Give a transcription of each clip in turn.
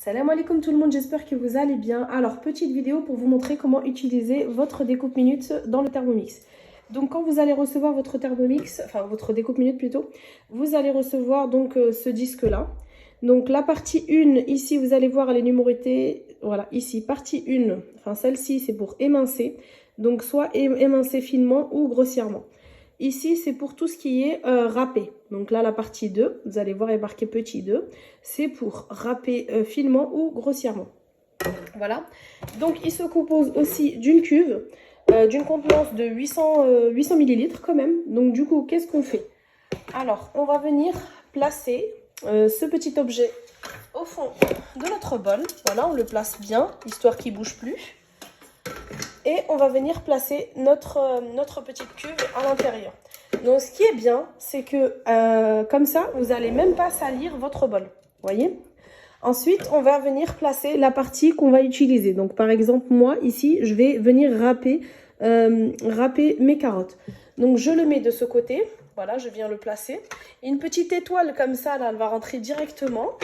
Salam alaikum tout le monde, j'espère que vous allez bien. Alors, petite vidéo pour vous montrer comment utiliser votre découpe minute dans le Thermomix. Donc, quand vous allez recevoir votre Thermomix, enfin votre découpe minute plutôt, vous allez recevoir donc ce disque-là. Donc, la partie 1, ici, vous allez voir, elle est numérotée. Voilà, ici, partie 1, enfin celle-ci, c'est pour émincer. Donc, soit émincer finement ou grossièrement. Ici, c'est pour tout ce qui est râpé. Donc là, la partie 2, vous allez voir, il est marqué petit 2. C'est pour râper finement ou grossièrement. Voilà. Donc, il se compose aussi d'une cuve, d'une contenance de 800 millilitres quand même. Donc, du coup, qu'est-ce qu'on fait? Alors, on va venir placer ce petit objet au fond de notre bol. Voilà, on le place bien, histoire qu'il ne bouge plus. Et on va venir placer notre petite cuve à l'intérieur. Donc ce qui est bien, c'est que comme ça, vous n'allez même pas salir votre bol. Voyez? Ensuite, on va venir placer la partie qu'on va utiliser. Donc par exemple, moi ici, je vais venir râper mes carottes. Donc je le mets de ce côté. Voilà, je viens le placer. Une petite étoile comme ça, là, elle va rentrer directement.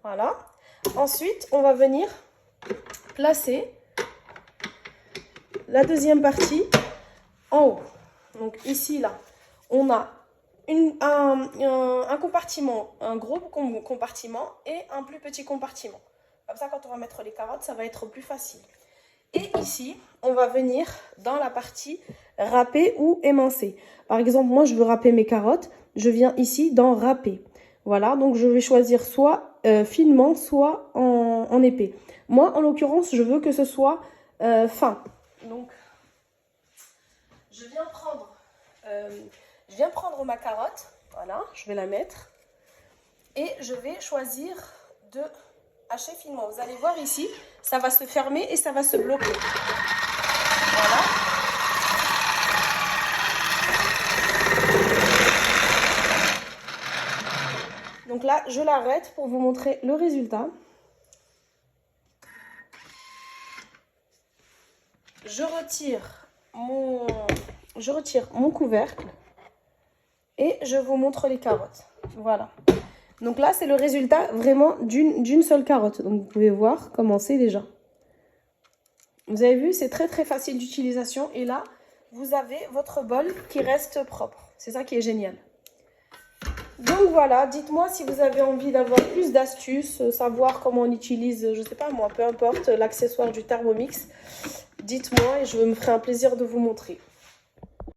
Voilà. Ensuite, on va venir placer la deuxième partie en haut. Donc ici, là, on a un compartiment, un gros compartiment et un plus petit compartiment. Comme ça, quand on va mettre les carottes, ça va être plus facile. Et ici, on va venir dans la partie râper ou émincer. Par exemple, moi, je veux râper mes carottes. Je viens ici dans râper. Voilà, donc je vais choisir soit finement, soit en épais. Moi, en l'occurrence, je veux que ce soit fin. Donc, je viens prendre ma carotte, voilà, je vais la mettre et je vais choisir de hacher finement. Vous allez voir ici, ça va se fermer et ça va se bloquer. Voilà. Donc là, je l'arrête pour vous montrer le résultat. Je retire mon couvercle et je vous montre les carottes. Voilà. Donc là, c'est le résultat vraiment d'une seule carotte. Donc vous pouvez voir comment c'est déjà. Vous avez vu, c'est très très facile d'utilisation. Et là, vous avez votre bol qui reste propre. C'est ça qui est génial. Donc voilà, dites-moi si vous avez envie d'avoir plus d'astuces, savoir comment on utilise, je sais pas moi, peu importe, l'accessoire du Thermomix. Dites-moi et je me ferai un plaisir de vous montrer.